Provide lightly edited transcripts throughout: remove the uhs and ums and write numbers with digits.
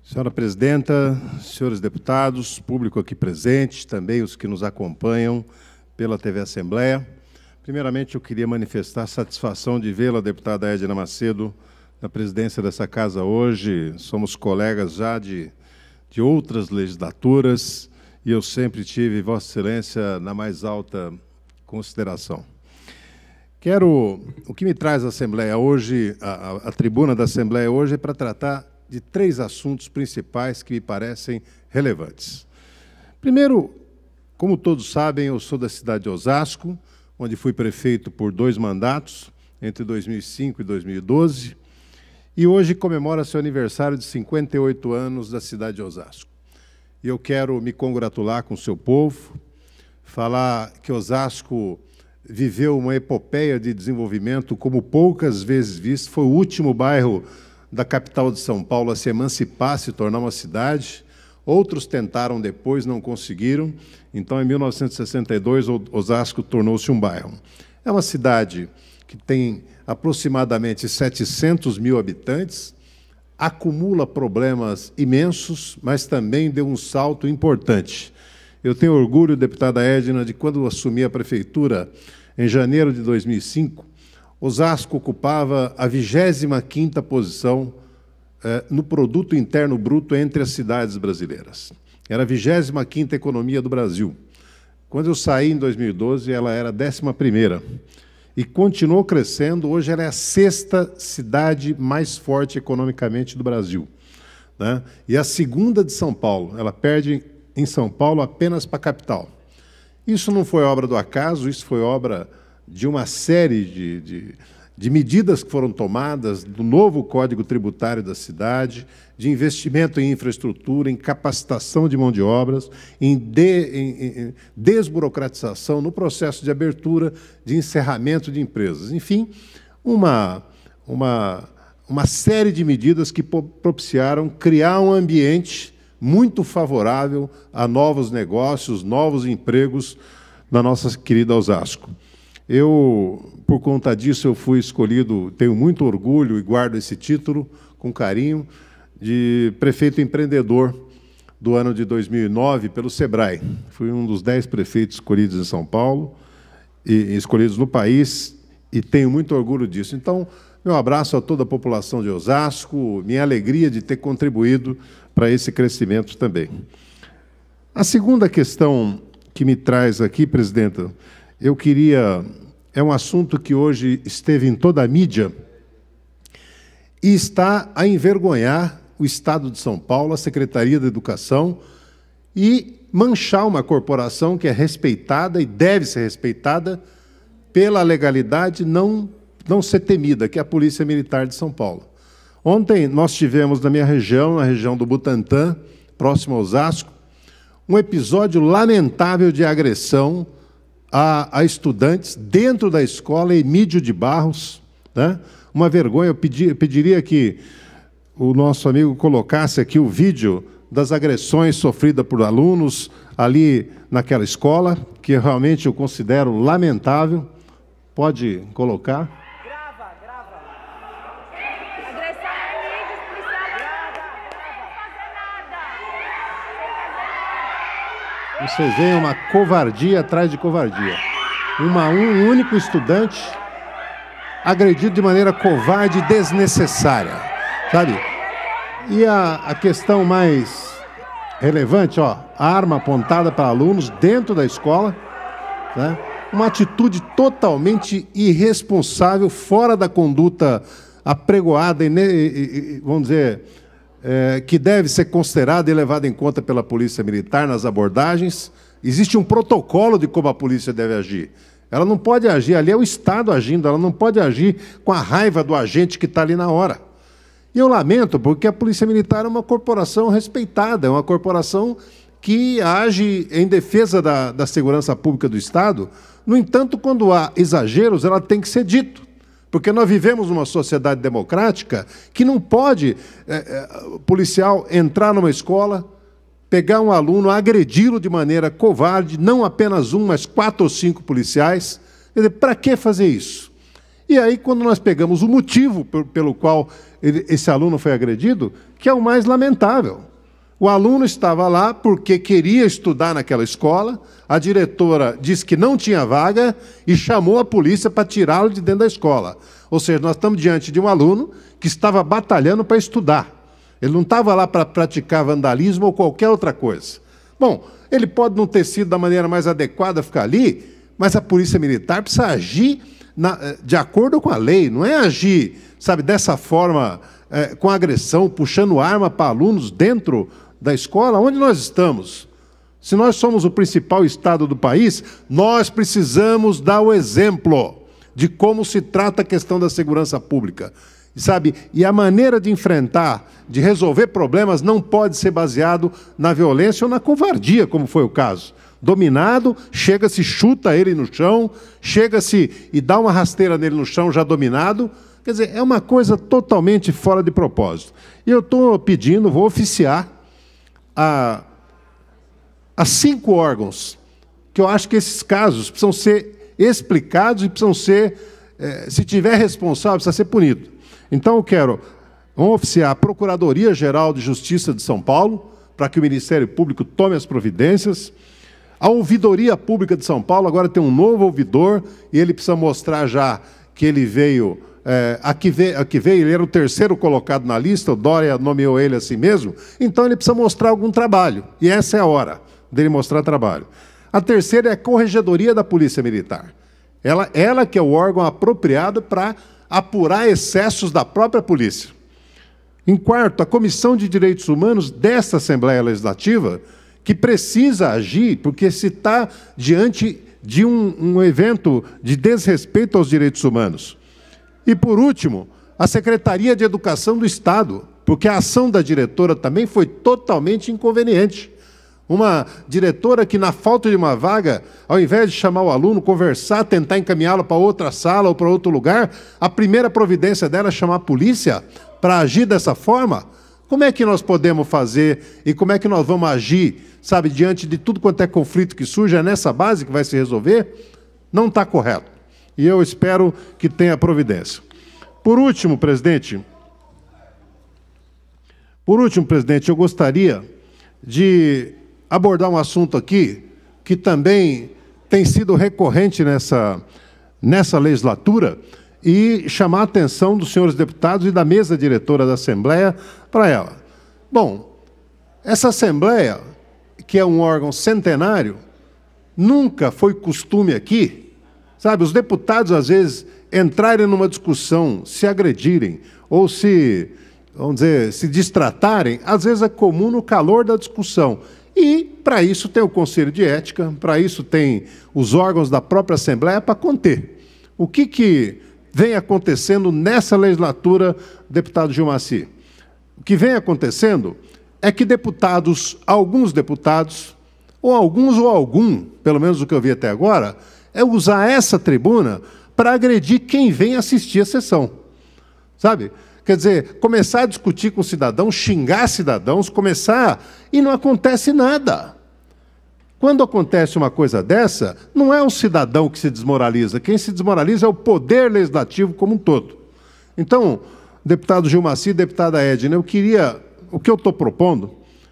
Senhora Presidenta, senhores deputados, público aqui presente, também os que nos acompanham pela TV Assembleia. Primeiramente, eu queria manifestar a satisfação de vê-la, deputada Edna Macedo, na presidência dessa casa hoje. Somos colegas já de outras legislaturas e eu sempre tive Vossa Excelência na mais alta consideração. O que me traz a Assembleia hoje, a tribuna da Assembleia hoje, é para tratar de três assuntos principais que me parecem relevantes. Primeiro, como todos sabem, eu sou da cidade de Osasco, onde fui prefeito por 2 mandatos, entre 2005 e 2012, e hoje comemora seu aniversário de 58 anos da cidade de Osasco. E eu quero me congratular com o seu povo, falar que Osasco viveu uma epopeia de desenvolvimento como poucas vezes visto. Foi o último bairro da capital de São Paulo a se emancipar, se tornar uma cidade. Outros tentaram depois, não conseguiram. Então, em 1962, Osasco tornou-se um bairro. É uma cidade que tem aproximadamente 700 mil habitantes, acumula problemas imensos, mas também deu um salto importante. Eu tenho orgulho, deputada Edna, de quando eu assumi a prefeitura, em janeiro de 2005, Osasco ocupava a 25ª posição no produto interno bruto entre as cidades brasileiras. Era a 25ª economia do Brasil. Quando eu saí em 2012, ela era a 11ª. E continuou crescendo. Hoje ela é a 6ª cidade mais forte economicamente do Brasil, né? E a 2ª de São Paulo. Ela perde em São Paulo apenas para a capital. Isso não foi obra do acaso, isso foi obra de uma série de medidas que foram tomadas, do novo Código Tributário da cidade, de investimento em infraestrutura, em capacitação de mão de obras, em desburocratização no processo de abertura, de encerramento de empresas. Enfim, uma série de medidas que propiciaram criar um ambiente muito favorável a novos negócios, novos empregos na nossa querida Osasco. Por conta disso, eu fui escolhido, tenho muito orgulho e guardo esse título com carinho, de prefeito empreendedor do ano de 2009 pelo SEBRAE. Fui um dos 10 prefeitos escolhidos em São Paulo, e escolhidos no país, e tenho muito orgulho disso. Então, meu abraço a toda a população de Osasco, minha alegria de ter contribuído para esse crescimento também. A segunda questão que me traz aqui, presidenta, é um assunto que hoje esteve em toda a mídia e está a envergonhar o Estado de São Paulo, a Secretaria da Educação, e manchar uma corporação que é respeitada e deve ser respeitada pela legalidade, não ser temida, que é a Polícia Militar de São Paulo. Ontem nós tivemos na minha região, na região do Butantã, próximo a Osasco, um episódio lamentável de agressão a estudantes dentro da escola Emídio de Barros, né? Uma vergonha. Eu pediria que o nosso amigo colocasse aqui o vídeo das agressões sofridas por alunos ali naquela escola, que realmente eu considero lamentável. Pode colocar. Grava. Agressão a Emídio, policial. Não fazer nada. Vocês veem uma covardia atrás de covardia. Um único estudante agredido de maneira covarde e desnecessária, sabe? E a questão mais relevante, ó, a arma apontada para alunos dentro da escola, né? Uma atitude totalmente irresponsável, fora da conduta apregoada e vamos dizer, que deve ser considerada e levada em conta pela Polícia Militar nas abordagens. Existe um protocolo de como a polícia deve agir. Ela não pode agir, ali é o Estado agindo, ela não pode agir com a raiva do agente que está ali na hora. E eu lamento, porque a Polícia Militar é uma corporação respeitada, é uma corporação que age em defesa da segurança pública do Estado. No entanto, quando há exageros, ela tem que ser dito. Porque nós vivemos numa sociedade democrática que não pode policial entrar numa escola, pegar um aluno, agredi-lo de maneira covarde, não apenas um, mas 4 ou 5 policiais. Quer dizer, para que fazer isso? E aí, quando nós pegamos o motivo pelo qual esse aluno foi agredido, que é o mais lamentável. O aluno estava lá porque queria estudar naquela escola, a diretora disse que não tinha vaga e chamou a polícia para tirá-lo de dentro da escola. Ou seja, nós estamos diante de um aluno que estava batalhando para estudar. Ele não estava lá para praticar vandalismo ou qualquer outra coisa. Bom, ele pode não ter sido da maneira mais adequada ficar ali, mas a polícia militar precisa agir de acordo com a lei, não é agir, sabe, dessa forma, com agressão, puxando arma para alunos dentro da escola. Onde nós estamos? Se nós somos o principal estado do país, nós precisamos dar o exemplo de como se trata a questão da segurança pública. Sabe? E a maneira de enfrentar, de resolver problemas, não pode ser baseado na violência ou na covardia, como foi o caso. Dominado, chega-se, chuta ele no chão, chega-se e dá uma rasteira nele no chão, já dominado. Quer dizer, é uma coisa totalmente fora de propósito. E eu estou pedindo, vou oficiar a 5 órgãos, que eu acho que esses casos precisam ser explicados e precisam ser, se tiver responsável, precisa ser punido. Então, vamos oficiar a Procuradoria-Geral de Justiça de São Paulo, para que o Ministério Público tome as providências. A Ouvidoria Pública de São Paulo, agora tem um novo ouvidor, e ele precisa mostrar já que ele veio... Aqui veio, ele era o 3º colocado na lista, o Dória nomeou ele assim mesmo, então ele precisa mostrar algum trabalho, e essa é a hora dele mostrar trabalho. A 3ª é a Corregedoria da Polícia Militar. Ela que é o órgão apropriado para apurar excessos da própria polícia. Em 4º, a Comissão de Direitos Humanos desta Assembleia Legislativa, que precisa agir, porque se está diante de um evento de desrespeito aos direitos humanos. E, por último, a Secretaria de Educação do Estado, porque a ação da diretora também foi totalmente inconveniente. Uma diretora que, na falta de uma vaga, ao invés de chamar o aluno, conversar, tentar encaminhá-lo para outra sala ou para outro lugar, a primeira providência dela é chamar a polícia para agir dessa forma. Como é que nós podemos fazer e como é que nós vamos agir, sabe, diante de tudo quanto é conflito que surge? É nessa base que vai se resolver? Não está correto. E eu espero que tenha providência. Por último, presidente, eu gostaria de abordar um assunto aqui que também tem sido recorrente nessa legislatura e chamar a atenção dos senhores deputados e da mesa diretora da Assembleia para ela. Bom, essa Assembleia, que é um órgão centenário, nunca foi costume aqui, sabe, os deputados, às vezes, entrarem numa discussão, se agredirem ou vamos dizer, se distratarem, às vezes é comum no calor da discussão. E, para isso, tem o Conselho de Ética, para isso tem os órgãos da própria Assembleia para conter. O que vem acontecendo nessa legislatura, deputado Gilmacy? O que vem acontecendo é que alguns deputados, ou algum, pelo menos o que eu vi até agora, é usar essa tribuna para agredir quem vem assistir a sessão. Sabe? Quer dizer, começar a discutir com cidadãos, xingar cidadãos, e não acontece nada. Quando acontece uma coisa dessa, não é o cidadão que se desmoraliza. Quem se desmoraliza é o poder legislativo como um todo. Então, deputado Gilmacy, deputada Edna, o que eu estou propondo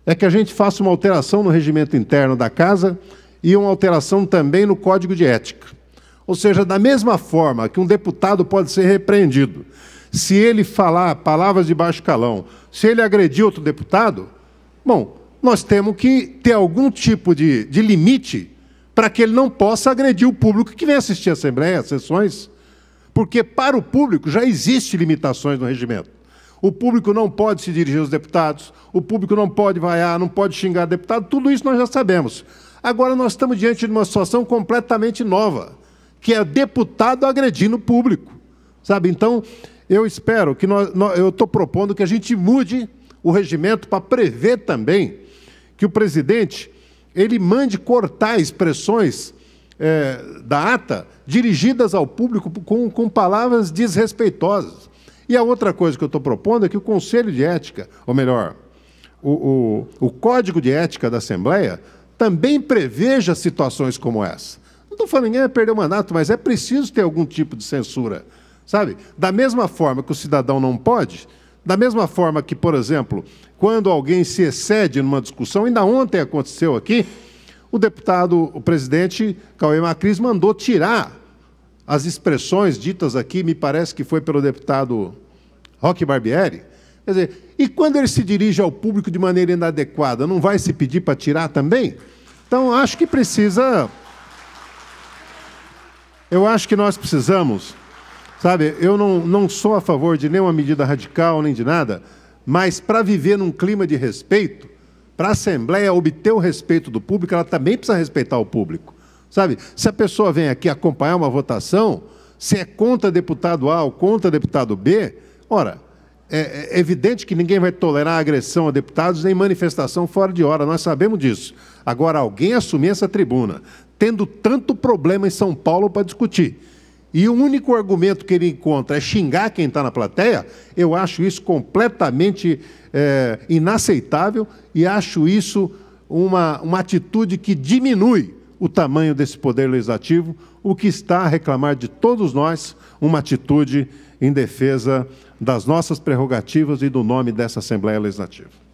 é que a gente faça uma alteração no regimento interno da Casa e uma alteração também no Código de Ética. Ou seja, da mesma forma que um deputado pode ser repreendido, se ele falar palavras de baixo calão, se ele agredir outro deputado, bom, nós temos que ter algum tipo de limite para que ele não possa agredir o público que vem assistir a Assembleia, as sessões, porque para o público já existem limitações no regimento. O público não pode se dirigir aos deputados, o público não pode vaiar, não pode xingar deputado, tudo isso nós já sabemos. Agora nós estamos diante de uma situação completamente nova, que é deputado agredindo o público, sabe? Então, eu espero que eu estou propondo que a gente mude o regimento para prever também que o presidente ele mande cortar expressões da ata dirigidas ao público com palavras desrespeitosas. E a outra coisa que eu estou propondo é que o Conselho de Ética, ou melhor, o Código de Ética da Assembleia também preveja situações como essa. Não estou falando que ninguém vai perder o mandato, mas é preciso ter algum tipo de censura. sabe? Da mesma forma que o cidadão não pode, da mesma forma que, por exemplo, quando alguém se excede numa discussão, ainda ontem aconteceu aqui, o presidente Cauê Macris mandou tirar as expressões ditas aqui, me parece que foi pelo deputado Roque Barbieri. Quer dizer, e quando ele se dirige ao público de maneira inadequada, não vai se pedir para tirar também? Então, acho que precisa... Eu acho que nós precisamos... Sabe, eu não sou a favor de nenhuma medida radical, nem de nada, mas para viver num clima de respeito, para a Assembleia obter o respeito do público, ela também precisa respeitar o público. Sabe, se a pessoa vem aqui acompanhar uma votação, se é contra deputado A ou contra deputado B, ora, é evidente que ninguém vai tolerar agressão a deputados nem manifestação fora de hora, nós sabemos disso. Agora, alguém assumir essa tribuna, tendo tanto problema em São Paulo para discutir, e o único argumento que ele encontra é xingar quem está na plateia, eu acho isso completamente inaceitável e acho isso uma atitude que diminui o tamanho desse poder legislativo, o que está a reclamar de todos nós, uma atitude em defesa das nossas prerrogativas e do nome dessa Assembleia Legislativa.